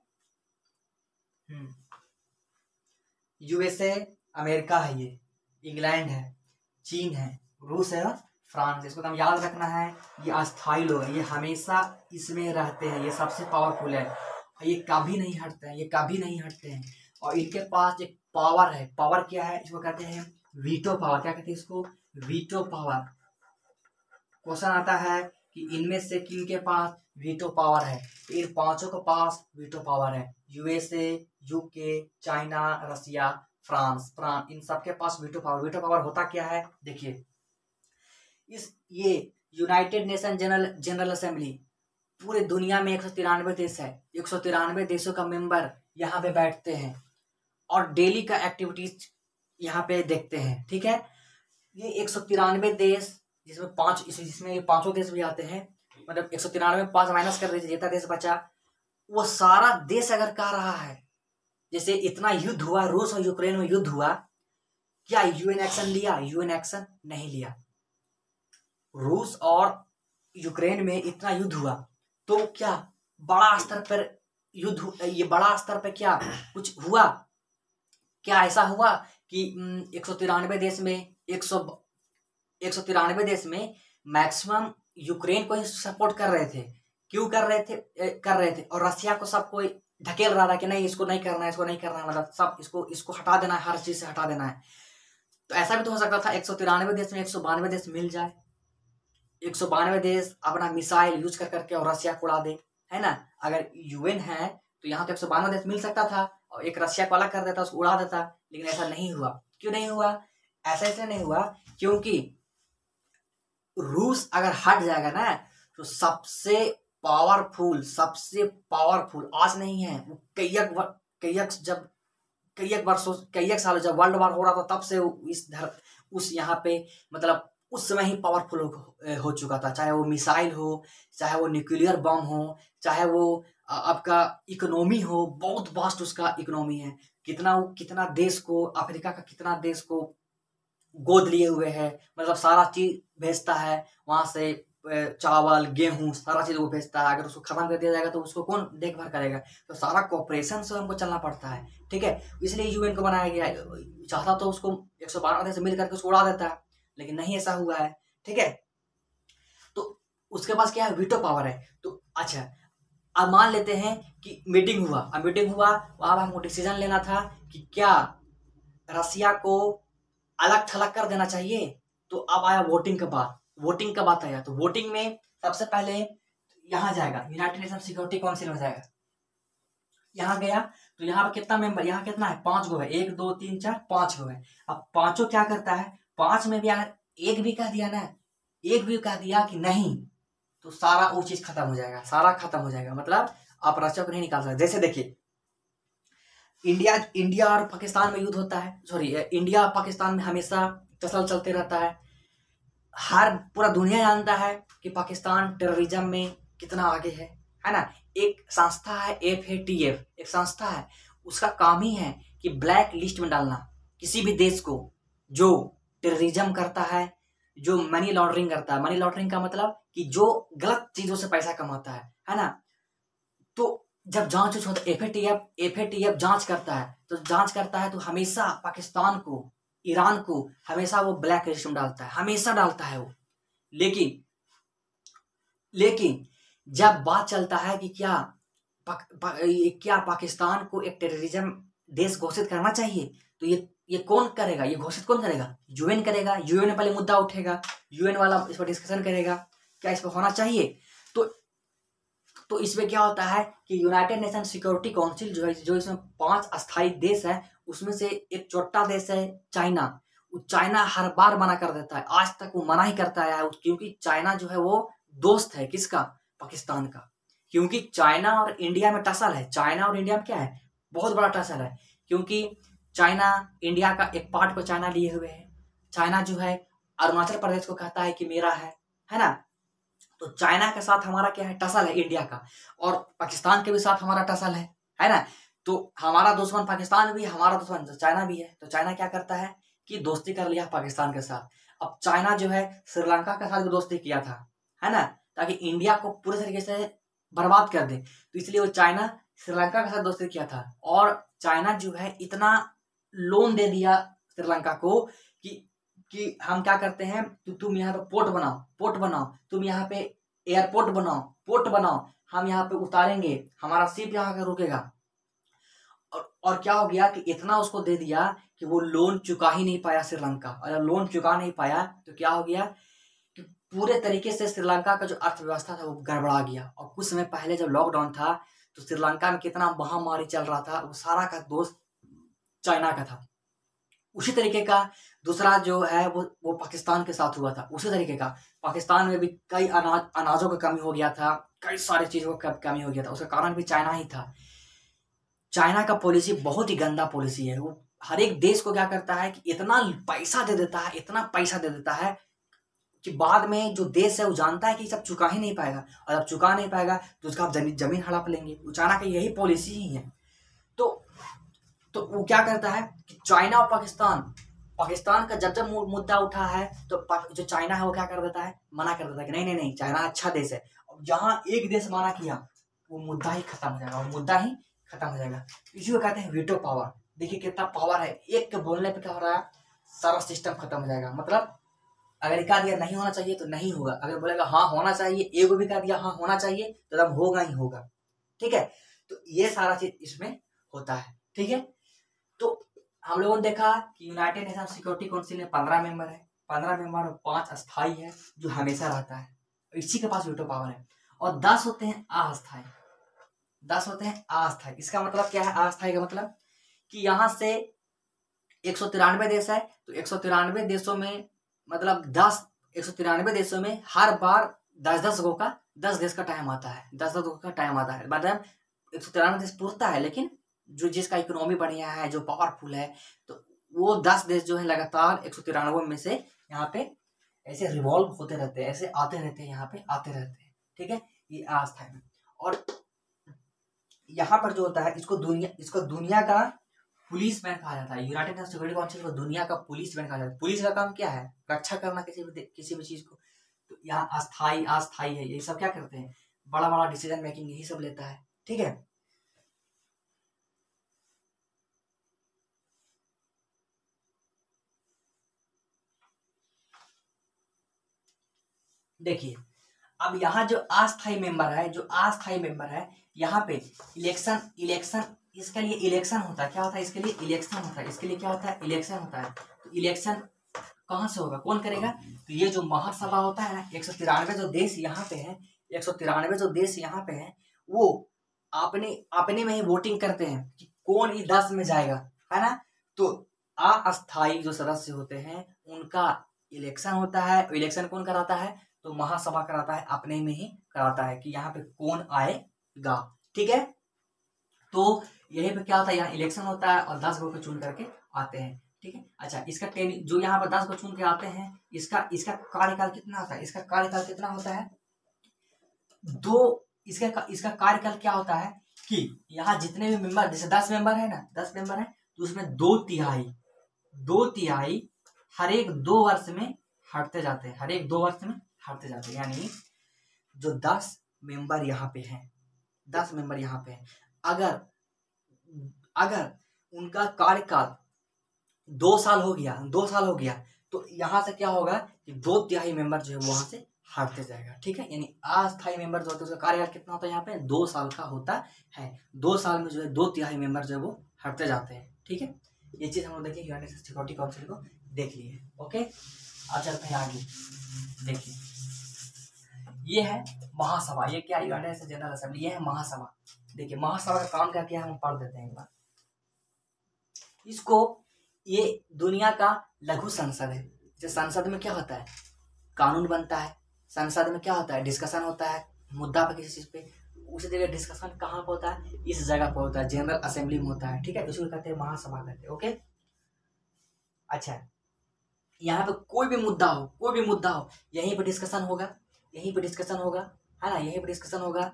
यूएसए अमेरिका है, ये इंग्लैंड है, चीन है, रूस है और फ्रांस। इसको हम याद रखना है। ये अस्थाई लोग हैं, ये हमेशा इसमें रहते हैं, ये सबसे पावरफुल है, ये कभी नहीं हटते हैं। और इनके पास एक पावर है। पावर क्या है? इसको कहते हैं वीटो पावर। क्या कहते हैं इसको? Veto power. क्वेश्चन आता है कि इनमें से किनके पास वीटो पावर है? तो इन 5 के पास वीटो पावर है। यूएसए, यूके, चाइना, रसिया, फ्रांस, इन सबके पास वीटो पावर होता क्या है? देखिए, ये यूनाइटेड नेशन जनरल असेंबली पूरे दुनिया में 193 देश है। 193 देशों का मेंबर यहाँ पे बैठते हैं और डेली का एक्टिविटीज यहाँ पे देखते हैं। ठीक है। ये 193 देश, जिसमें ये 5 देश भी आते हैं, मतलब 193 में 5 माइनस कर दीजिए, जितना देश बचा, वो सारा देश अगर कह रहा है, जैसे इतना युद्ध हुआ, रूस और यूक्रेन में युद्ध हुआ, क्या यूएन एक्शन लिया? यूएन एक्शन नहीं लिया। रूस और यूक्रेन में इतना युद्ध हुआ तो क्या बड़ा स्तर पर ये बड़ा स्तर पर क्या कुछ हुआ? क्या ऐसा हुआ कि 193 देश में 193 देश में मैक्सिमम यूक्रेन को ही सपोर्ट कर रहे थे? क्यों कर रहे थे? और रशिया को सब कोई ढकेल रहा था कि नहीं इसको नहीं करना है, इसको नहीं करना है, मतलब सब इसको हटा देना है, हर चीज से हटा देना है। तो ऐसा भी तो हो सकता था 193 देश में 192 देश मिल जाए, 192 देश अपना मिसाइल यूज कर करके और रशिया को उड़ा दे, है ना। अगर यूएन है तो यहाँ तो 192 देश मिल सकता था और एक रशिया को अलग कर देता, उसको उड़ा देता, लेकिन ऐसा नहीं हुआ। क्यों नहीं हुआ? ऐसा इसलिए नहीं हुआ क्योंकि रूस अगर हट जाएगा ना तो सबसे पावरफुल आज नहीं है, वो कई सालों जब वर्ल्ड वार हो रहा था तब से उस यहाँ पे मतलब उस समय ही पावरफुल हो चुका था। चाहे वो मिसाइल हो, चाहे वो न्यूक्लियर बम हो, चाहे वो आपका इकोनॉमी हो, बहुत वास्ट उसका इकोनॉमी है। कितना देश को, अफ्रीका का कितना देश को गोद लिए हुए है, मतलब सारा चीज भेजता है वहां से, चावल गेहूं सारा चीज वो भेजता है। अगर उसको खत्म कर दिया जाएगा तो उसको कौन देखभाल करेगा? तो सारा कॉपरेशन से हमको चलना पड़ता है, ठीक है। इसलिए यूएन को बनाया गया है। चाहता तो उसको 112 देश से मिल करके उसको उड़ा देता है, लेकिन नहीं ऐसा हुआ है, ठीक है। तो उसके पास क्या है? वीटो पावर है। तो अच्छा, अब मान लेते हैं कि मीटिंग हुआ, वहां हमको डिसीजन लेना था कि क्या रसिया को अलग थलग कर देना चाहिए। तो अब आया वोटिंग का बात आया। तो वोटिंग में सबसे पहले यहाँ जाएगा, यूनाइटेड नेशन सिक्योरिटी काउंसिल में जाएगा। यहाँ गया तो यहाँ पे कितना मेंबर, यहाँ कितना है? 5 गो है, 1 2 3 4 5 गो है। अब पांचों क्या करता है? 5 में भी अगर एक भी कह दिया कि नहीं तो सारा वो चीज खत्म हो जाएगा, मतलब आप रशिया को नहीं निकाल सकते। जैसे देखिए, इंडिया और पाकिस्तान में युद्ध होता है, इंडिया और पाकिस्तान में हमेशा टसल चलते रहता है। पूरा दुनिया जानता है कि पाकिस्तान टेररिज्म में कितना आगे है ना। एक संस्था है FATF, एक संस्था है, उसका काम ही है कि ब्लैक लिस्ट में डालना किसी भी देश को जो टेररिज्म करता है, जो मनी लॉन्ड्रिंग करता है। मनी लॉन्ड्रिंग का मतलब कि जो गलत चीजों से पैसा कमाता है ना। तो जब जांच होता है, FATF जांच करता है तो हमेशा पाकिस्तान को, ईरान को हमेशा वो ब्लैक लिस्ट में हमेशा डालता है वो। लेकिन जब बात चलता है कि क्या पाकिस्तान को एक टेररिज्म देश घोषित करना चाहिए, तो ये कौन करेगा? ये घोषित कौन करेगा? यूएन करेगा। यूएन में पहले मुद्दा उठेगा, यूएन वाला इस पर डिस्कशन करेगा क्या इस पर होना चाहिए। तो इसमें क्या होता है कि यूनाइटेड नेशन सिक्योरिटी काउंसिल जो इसमें 5 अस्थायी देश है, उसमें से एक छोटा देश है चाइना। चाइना हर बार मना कर देता है, आज तक वो मना ही करता है, क्योंकि चाइना जो है वो दोस्त है किसका? पाकिस्तान का। क्योंकि चाइना और इंडिया में टसल है, चाइना और इंडिया में क्या है? बहुत बड़ा टसल है, क्योंकि चाइना इंडिया का एक पार्ट को चाइना लिए हुए है। चाइना जो है अरुणाचल प्रदेश को कहता है कि मेरा है ना। तो चाइना के साथ हमारा क्या है? टसल है इंडिया का, और पाकिस्तान के भी साथ हमारा टसल है ना। तो हमारा दुश्मन पाकिस्तान भी है, हमारा दुश्मन चाइना भी है। तो चाइना क्या करता है कि दोस्ती कर लिया पाकिस्तान के साथ। अब चाइना जो है श्रीलंका के साथ भी दोस्ती किया था, है ना, ताकि इंडिया को पूरे तरीके से बर्बाद कर दे। तो इसलिए वो चाइना श्रीलंका के साथ दोस्ती किया था, और चाइना जो है इतना लोन दे दिया श्रीलंका को कि हम क्या करते हैं, तुम यहाँ पे पोर्ट बनाओ, तुम यहाँ पे एयरपोर्ट बनाओ, हम यहाँ पे उतारेंगे, हमारा शिप यहाँ का रुकेगा। और क्या हो गया कि इतना उसको दे दिया कि वो लोन चुका ही नहीं पाया श्रीलंका। और जब लोन चुका नहीं पाया तो क्या हो गया कि पूरे तरीके से श्रीलंका का जो अर्थव्यवस्था था वो गड़बड़ा गया। और कुछ समय पहले जब लॉकडाउन था तो श्रीलंका में कितना महामारी चल रहा था, वो सारा का दोस्त चाइना का था। उसी तरीके का दूसरा जो है वो पाकिस्तान के साथ हुआ था। उसी तरीके का पाकिस्तान में भी कई अनाजों की कमी हो गया था, कई सारी चीजों की कमी हो गया था, उसका कारण भी चाइना ही था। चाइना का पॉलिसी बहुत ही गंदा पॉलिसी है। वो हर एक देश को क्या करता है कि इतना पैसा दे देता है कि बाद में जो देश है वो जानता है कि सब चुका ही नहीं पाएगा, और जब चुका नहीं पाएगा तो उसका आप जमीन हड़प लेंगे। चाइना की यही पॉलिसी ही है। तो वो क्या करता है कि चाइना और पाकिस्तान पाकिस्तान का जब जब मुद्दा उठा है तो जो चाइना है वो क्या कर देता है, मना कर देता है कि नहीं नहीं नहीं, चाइना अच्छा देश है। अब जहाँ एक देश मना किया वो मुद्दा ही खत्म हो जाएगा, वो मुद्दा ही खत्म हो जाएगा। इसी को कहते हैं वीटो पावर। देखिए कितना पावर है, एक के बोलने पे क्या हो रहा है, सारा सिस्टम खत्म हो जाएगा। मतलब अगर एक कह दिया नहीं होना चाहिए तो नहीं होगा, अगर बोलेगा हाँ होना चाहिए, एगो भी कह दिया हाँ होना चाहिए, तो तब होगा ही होगा। ठीक है, तो ये सारा चीज इसमें होता है। ठीक है, तो हम लोगों ने देखा कि यूनाइटेड नेशन सिक्योरिटी काउंसिल में 15 मेंबर है, 15 मेंबर और 5 अस्थाई है जो हमेशा रहता है, इसी के पास वीटो पावर है। और 10 होते हैं अस्थाई, 10 होते हैं अस्थाई। इसका मतलब क्या है अस्थाई का मतलब, कि यहाँ से 193 देश है, तो 193 देशों में मतलब 193 देशों में हर बार 10-10 गो का 10 देश का टाइम आता है, 10-10 गो का टाइम आता है। मतलब 193 देश पूछता है, लेकिन जो जिसका इकोनॉमी बढ़िया है, जो पावरफुल है, तो वो 10 देश जो है लगातार 193 में से यहाँ पे ऐसे रिवॉल्व होते रहते हैं, ऐसे आते रहते हैं, यहाँ पे आते रहते हैं। ठीक है, ये अस्थाई में। और यहाँ पर जो होता है इसको दुनिया का पुलिस मैन कहा जाता है। यूनाइटेड नेशन सिक्योरिटी काउंसिल को दुनिया का पुलिस मैन कहा जाता है। पुलिस का काम क्या है, रक्षा करना किसी भी चीज को। तो यहाँ अस्थाई है, ये सब क्या करते हैं, बड़ा बड़ा डिसीजन मेकिंग यही सब लेता है। ठीक है, देखिए अब यहाँ जो अस्थाई मेंबर है, यहाँ पे इलेक्शन इसके लिए इलेक्शन होता है। क्या होता है, इसके लिए इलेक्शन होता है, इसके लिए क्या होता है, इलेक्शन होता है। तो इलेक्शन कहाँ से होगा, कौन करेगा, तो ये जो महासभा होता है ना, 193 जो देश यहाँ पे है, 193 जो देश यहाँ पे है, वो अपने में ही वोटिंग करते हैं कि कौन ही 10 में जाएगा, है ना। तो अस्थाई जो सदस्य होते हैं उनका इलेक्शन होता है। इलेक्शन कौन कराता है, तो महासभा कराता है, अपने में ही कराता है कि यहाँ पे कौन आएगा। ठीक है, तो यहीं पे क्या होता है, यहाँ इलेक्शन होता है और 10 गो को चुन करके आते हैं। ठीक है, अच्छा इसका जो यहाँ पर 10 को चुन के आते हैं, इसका कार्यकाल कितना होता है, इसका कार्यकाल कितना होता है, इसका कार्यकाल क्या होता है कि यहाँ जितने भी मेंबर, जैसे 10 मेंबर है ना, 10 मेंबर है, तो उसमें 2/3 हर एक 2 वर्ष में हटते जाते हैं, हर एक 2 वर्ष में हटते जाते हैं। यानी जो 10 मेंबर यहाँ पे हैं, 10 मेंबर यहाँ पे हैं, अगर उनका कार्यकाल 2 साल हो गया, तो यहाँ से क्या होगा कि 2/3 मेंबर जो है वहां से हटते जाएगा। ठीक है, यानी अस्थायी मेंबर जो होता है उसका कार्यकाल कितना होता है, यहाँ पे 2 साल का होता है। 2 साल में जो है 2/3 मेंबर जो है वो हटते जाते हैं। ठीक है, ये चीज हम लोग देखिए यूनाइटेड सिक्योरिटी काउंसिल को देख लिए। ओके, अब चलते हैं आगे। देखिए ये है महासभा, ये क्या, यूनाइटेड जनरल असेंबली, ये है महासभा। देखिए महासभा का काम क्या क्या है हम पढ़ देते हैं एक बार इसको। ये दुनिया का लघु संसद है। जैसे संसद में क्या होता है, कानून बनता है, संसद में क्या होता है, डिस्कशन होता है मुद्दा पर, किसी चीज पे। उसी जगह डिस्कशन कहाँ पर होता है, इस जगह पर होता है, जनरल असेंबली में होता है। ठीक है, उसको कहते हैं महासभा कहते हैं। ओके, अच्छा यहाँ पे कोई भी मुद्दा हो यहीं पे डिस्कशन होगा, है ना, यहीं पे डिस्कशन होगा,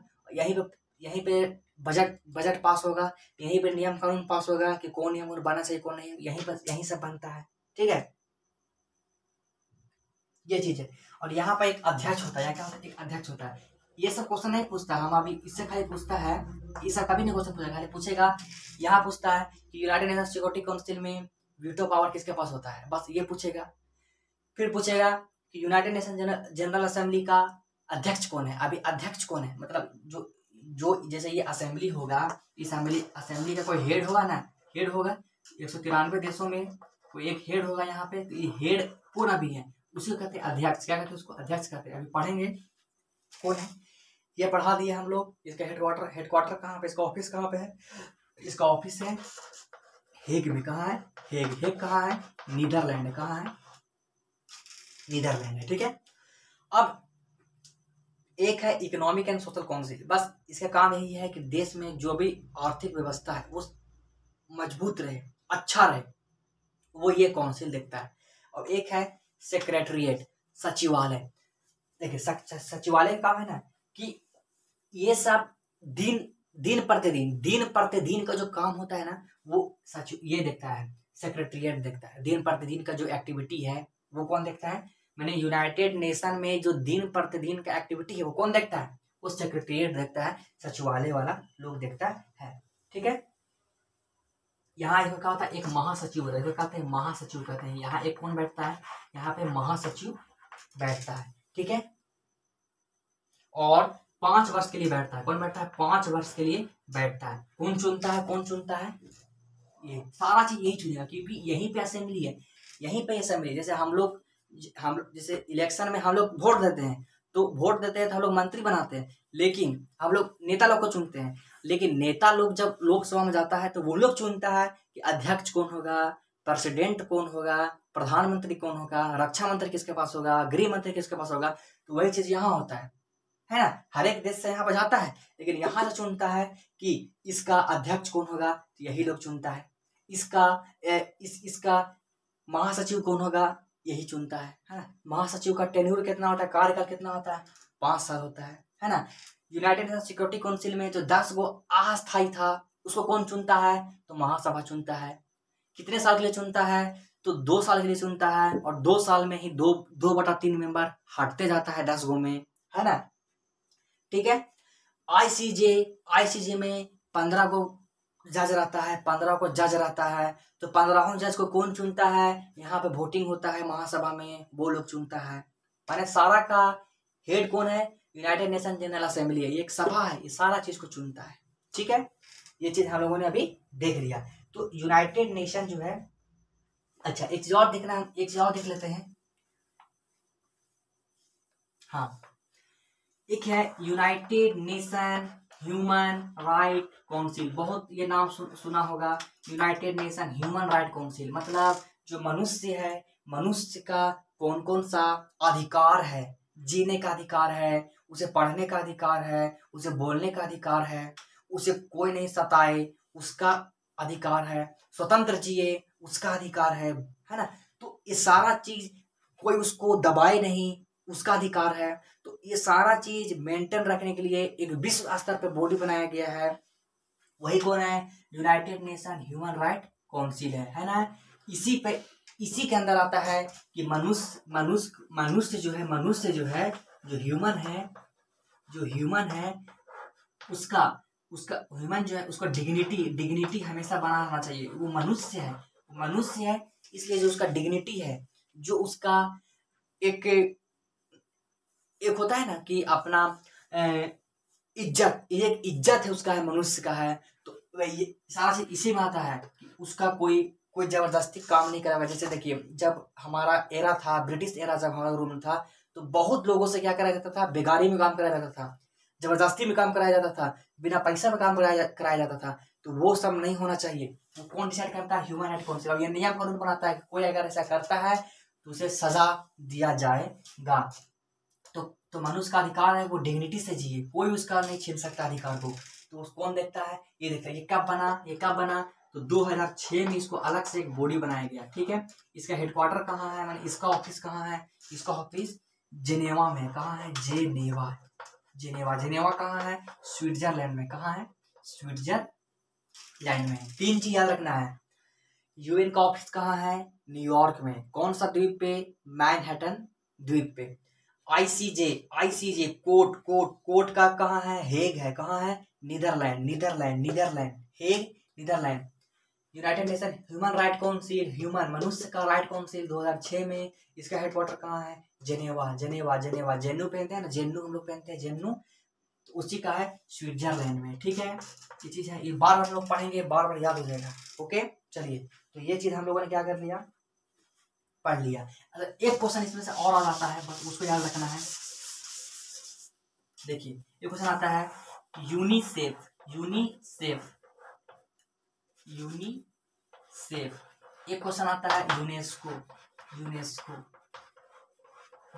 यहीं पे बजट पास होगा, यहीं पे नियम कानून पास होगा कि कौन नियम बनना चाहिए कौन नहीं, यहीं सब बनता है। ठीक है, ये चीज है। और यहाँ पर एक अध्यक्ष होता है, क्या होता है, एक अध्यक्ष होता है। ये सब क्वेश्चन नहीं पूछता, हम अभी इससे खाली पूछता है, ये सब कभी नहीं क्वेश्चन पूछेगा, खाली पूछेगा यहाँ पूछता है कि यूनाइटेड नेशन सिक्योरिटी काउंसिल में वीटो पावर किसके पास होता है, बस ये पूछेगा। फिर पूछेगा कि यूनाइटेड नेशन जनरल असेंबली का अध्यक्ष कौन है। अभी अध्यक्ष कौन है, मतलब जो जैसे ये असेंबली होगा, इस असेंबली का कोई हेड होगा ना, हेड होगा 193 देशों में कोई एक हेड होगा यहाँ पे, तो ये हेड कौन अभी है, उसी को कहते हैं अध्यक्ष। क्या कहते हैं उसको, अध्यक्ष कहते हैं। अभी पढ़ेंगे कौन है, ये पढ़ा दिए हम लोग। इसका हेडक्वार्टर कहाँ पे, इसका ऑफिस कहाँ पे है, इसका ऑफिस है हेग में। कहाँ है, हेग कहाँ है, नीदरलैंड। कहाँ है, नीदरलैंड है। ठीक है, अब एक है इकोनॉमिक एंड सोशल काउंसिल। बस इसका काम यही है कि देश में जो भी आर्थिक व्यवस्था है वो मजबूत रहे, अच्छा रहे, वो ये काउंसिल देखता है। और एक है सेक्रेटरिएट, सचिवालय। देखिए सचिवालय का काम है ना कि ये सब दिन प्रतिदिन का जो काम होता है ना, वो ये देखता है। सेक्रेटेरिएट देखता है। दिन प्रतिदिन का जो एक्टिविटी है वो कौन देखता है? मैंने यूनाइटेड नेशन में जो दिन प्रतिदिन का एक्टिविटी है वो कौन देखता है? वो सेक्रेटेरिएट देखता है, सचिवालय वाला लोग देखता है। ठीक है, यहाँ इसमें क्या होता है? एक महासचिव होता है, इसको कहते हैं महासचिव कहते हैं। यहाँ एक कौन बैठता है? यहाँ पे महासचिव बैठता है। ठीक है, और 5 वर्ष के लिए बैठता है। कौन बैठता है? 5 वर्ष के लिए बैठता है। कौन चुनता है? कौन चुनता है? ये सारा चीज यही चुनेगा, क्योंकि यहीं पे असेंबली है, यहीं पे असेंबली। जैसे हम जैसे इलेक्शन में हम लोग वोट देते हैं, तो वोट देते हैं तो हम लोग मंत्री बनाते हैं, लेकिन हम लोग नेता लोग को चुनते हैं। लेकिन नेता लोग जब लोकसभा में जाता है तो वो लोग चुनता है कि अध्यक्ष कौन होगा, प्रेसिडेंट कौन होगा, प्रधानमंत्री कौन होगा, रक्षा मंत्री किसके पास होगा, गृह मंत्री किसके पास होगा। तो वही चीज यहाँ होता है ना? हर एक देश से यहाँ पर जाता है, लेकिन यहाँ से चुनता है कि इसका अध्यक्ष कौन होगा, तो यही लोग चुनता है। इसका महासचिव कौन होगा, यही चुनता है ना? महासचिव का टेन्यूर कितना होता है, कार्यकाल कितना होता है? 5 साल होता है ना? यूनाइटेड नेशन सिक्योरिटी काउंसिल में जो 10 गो अस्थायी था, उसको कौन चुनता है? तो महासभा चुनता है। कितने साल के लिए चुनता है? तो 2 साल के लिए चुनता है, और 2 साल में ही 2/3 मेंबर हटते जाता है 10 गो में, है ना? ठीक है, आईसीजे में 15 को जज रहता है, 15 को जज रहता है। तो 15वें जज को कौन चुनता है? यहाँ पे वोटिंग होता है महासभा में, वो लोग चुनता है। माने सारा का हेड कौन है? यूनाइटेड नेशन जनरल असेंबली है, ये एक सभा है, ये सारा चीज को चुनता है। ठीक है, ये चीज हम लोगों ने अभी देख लिया। तो यूनाइटेड नेशन जो है, अच्छा एक चीज और देखना, एक चीज और देख लेते हैं। हाँ, एक है United Nation human right council. बहुत ये नाम सुना होगा, United Nation human right council. मतलब जो मनुष्य है, मनुष्य का कौन कौन सा अधिकार है? जीने का अधिकार है, उसे पढ़ने का अधिकार है, उसे बोलने का अधिकार है, उसे कोई नहीं सताए उसका अधिकार है, स्वतंत्र जिए उसका अधिकार है ना? तो ये सारा चीज, कोई उसको दबाए नहीं उसका अधिकार है। तो ये सारा चीज मेंटेन रखने के लिए एक विश्व स्तर पे बॉडी बनाया गया है, वही कौन है? United Nation human right council है ना? इसी के अंदर आता है कि मनुष्य जो है जो ह्यूमन है उसका ह्यूमन जो है उसको डिग्निटी हमेशा बना रहना चाहिए। वो मनुष्य है, इसलिए जो उसका डिग्निटी है, जो उसका एक होता है ना कि अपना इज्जत है उसका, है मनुष्य का है। तो ये सारा चीज इसी में आता है कि उसका कोई जबरदस्ती काम नहीं करा। जैसे देखिए, जब हमारा एरा था, ब्रिटिश एरा, जब हमारा रूल था, तो बहुत लोगों से क्या कराया जाता था? बेगारी में काम कराया जाता था, जबरदस्ती में काम कराया जाता था, बिना पैसा में काम कराया जाता था। तो वो सब नहीं होना चाहिए। वो कौन डिसाइड करता है? Human right council. और ये नियम कानून बनाता है कि कोई अगर ऐसा करता है तो उसे सजा दिया जाएगा। तो मनुष्य का अधिकार है वो डिग्निटी से जिए, कोई उसका नहीं छीन सकता अधिकार को। तो कौन देखता है? ये देखता है। ये कब बना? तो 2006 में इसको अलग से एक बॉडी बनाया गया। ठीक है, इसका हेडक्वार्टर कहाँ है, माने इसका ऑफिस कहाँ है? इसका ऑफिस जेनेवा में। कहाँ है? जेनेवा कहाँ है? स्विट्जरलैंड में। कहाँ है? स्विट्जरलैंड में। 3 चीज याद रखना है। यूएन का ऑफिस कहाँ है? न्यूयॉर्क में। कौन सा द्वीप पे? मैनहट्टन द्वीप पे। आईसीजे कोर्ट का कहाँ है? हेग है। कहाँ है? Netherland. Hague, Netherland. United Nation human right council, human मनुष्य का राइट काउंसिल 2006 में, इसका हेडक्वार्टर कहाँ है? जेनेवा। जेन्नू पहनते हैं ना, जेन्नू हम लोग पहनते हैं, जेन्नू, तो उसी का है स्विट्जरलैंड में। ठीक है, ये चीज है, ये बार बार लोग पढ़ेंगे, बार बार याद हो जाएगा। ओके, चलिए, तो ये चीज हम लोगों ने क्या कर लिया? पढ़ लिया। अगर एक क्वेश्चन इसमें से और आ जाता है, बस उसको याद रखना है। देखिए, एक क्वेश्चन आता है यूनिसेफ। एक क्वेश्चन आता है यूनेस्को।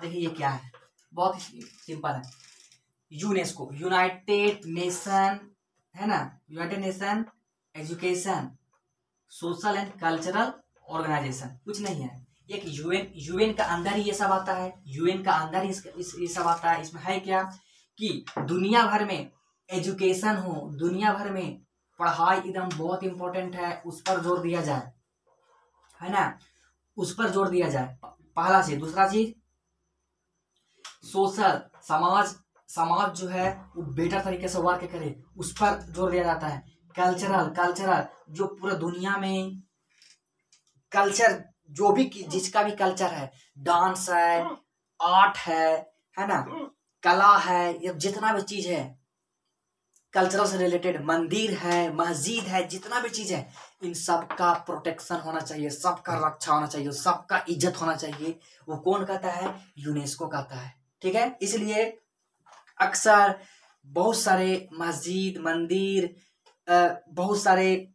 देखिए ये क्या है, बहुत ही सिंपल है। यूनेस्को यूनाइटेड नेशन है ना, United Nation education social and cultural organisation, कुछ नहीं है। एक यूएन का अंदर ही ये सब आता है, यूएन का अंदर ही ये सब आता है। इसमें है क्या कि दुनिया भर में एजुकेशन हो, दुनिया भर में पढ़ाई एकदम बहुत इंपॉर्टेंट है, उस पर जोर दिया जाए। है ना, उस पर जोर दिया जाए, पहला चीज। दूसरा चीज सोशल, समाज समाज जो है वो बेटर तरीके से वर्क करे, उस पर जोर दिया जाता है। कल्चरल, कल्चरल जो पूरा दुनिया में कल्चर, जो भी जिसका भी कल्चर है, डांस है, आर्ट है ना, कला है, ये जितना भी चीज है कल्चरल से रिलेटेड, मंदिर है, मस्जिद है, जितना भी चीज है, इन सब का प्रोटेक्शन होना चाहिए, सबका रक्षा होना चाहिए, सबका इज्जत होना चाहिए। वो कौन कहता है? यूनेस्को कहता है। ठीक है, इसलिए अक्सर बहुत सारे मस्जिद, मंदिर, बहुत सारे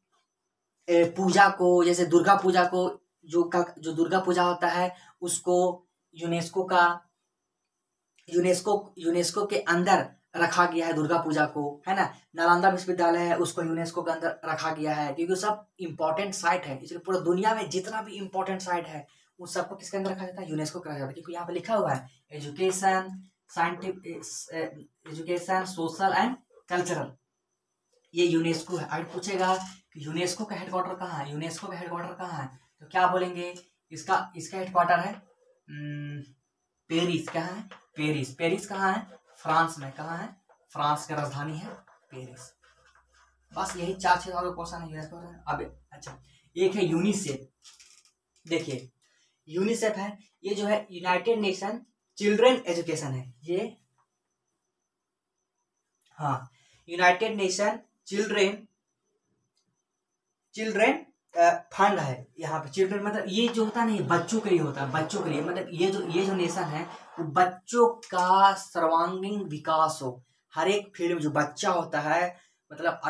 पूजा को, जैसे दुर्गा पूजा को, जो दुर्गा पूजा होता है उसको यूनेस्को के अंदर रखा गया है, दुर्गा पूजा को, है ना। नालंदा विश्वविद्यालय है, उसको यूनेस्को के अंदर रखा गया है, क्योंकि सब इंपॉर्टेंट साइट है। इसलिए पूरा दुनिया में जितना भी इंपॉर्टेंट साइट है उन सबको किसके अंदर रखा जाता है? यूनेस्को का रखा जाता है, क्योंकि यहाँ पे लिखा हुआ है education, education, social and cultural, ये यूनेस्को है। अगर पूछेगा कि यूनेस्को का हेडक्वार्टर कहाँ है, यूनेस्को का हेडक्वार्टर कहाँ है, तो क्या बोलेंगे? इसका हेडक्वार्टर है पेरिस। कहाँ है? पेरिस। पेरिस कहाँ है? फ्रांस में। कहाँ है? फ्रांस की राजधानी है पेरिस। बस यही 4-6 क्वेश्चन है यूनेस्को का। अब अच्छा, एक है यूनिसेफ। देखिए यूनिसेफ है, ये जो है यूनाइटेड नेशन चिल्ड्रन एजुकेशन है ये, हाँ, यूनाइटेड नेशन चिल्ड्रेन फंड है। यहाँ पे चिल्ड्रन मतलब ये जो होता है ना, ये बच्चों के लिए होता है, बच्चों के लिए, मतलब ये जो नेशन है वो बच्चों का सर्वांगीण विकास हो। हर एक फील्ड में जो बच्चा होता है, मतलब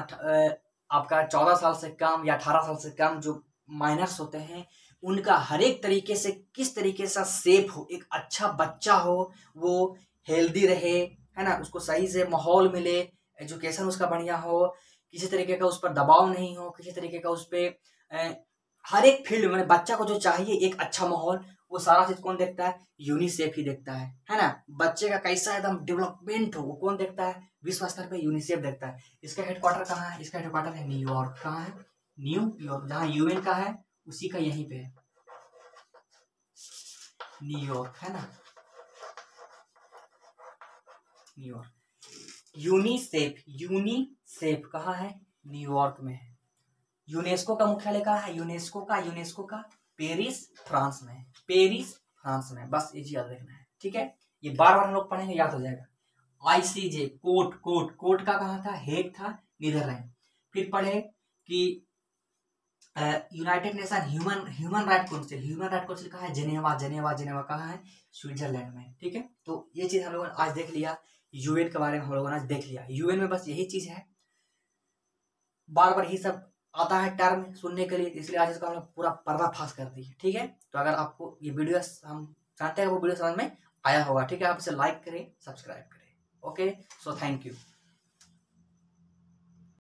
आपका 14 साल से कम या 18 साल से कम जो माइनर्स होते हैं, उनका हर एक तरीके से किस तरीके से सेफ हो, एक अच्छा बच्चा हो, वो हेल्दी रहे, है ना, उसको सही से माहौल मिले, एजुकेशन उसका बढ़िया हो, किसी तरीके का उस पर दबाव नहीं हो, किसी तरीके का उस पर हर एक फील्ड में बच्चा को जो चाहिए एक अच्छा माहौल, वो सारा चीज कौन देखता है? यूनिसेफ ही देखता है ना। बच्चे का कैसा एकदम डेवलपमेंट हो वो कौन देखता है? विश्व स्तर पे यूनिसेफ देखता है। इसका हेडक्वार्टर कहाँ है? इसका हेडक्वार्टर है न्यूयॉर्क। कहाँ है? न्यूयॉर्क, जहाँ यूएन का है उसी का यहीं पे है, न्यूयॉर्क, है ना, न्यूयॉर्क। यूनिसेफ कहाँ है? न्यूयॉर्क में है। यूनेस्को का मुख्यालय कहाँ है? यूनेस्को का पेरिस, फ्रांस में है। पेरिस, फ्रांस में। बस ये याद रखना है, ठीक है। ये बार बार हम लोग पढ़ेंगे, याद हो जाएगा। आईसीजे, कोर्ट का कहाँ था? हेग था नीदरलैंड। फिर पढ़े कि United Nation human right council कहाँ है? जेनेवा कहाँ है? स्विट्जरलैंड में। ठीक है, तो ये चीज हम लोगों ने आज देख लिया। यूएन के बारे में हम लोगों ने आज देख लिया। यूएन में बस यही चीज है, बार बार यही सब आता है टर्म सुनने के लिए, इसलिए आज इसका हम लोग पूरा पर्दाफाश कर दिए। ठीक है, तो अगर आपको ये वीडियो, हम चाहते हैं वो वीडियो समझ में आया होगा, ठीक है, आप इसे लाइक करें, सब्सक्राइब करें। Okay, so thank you.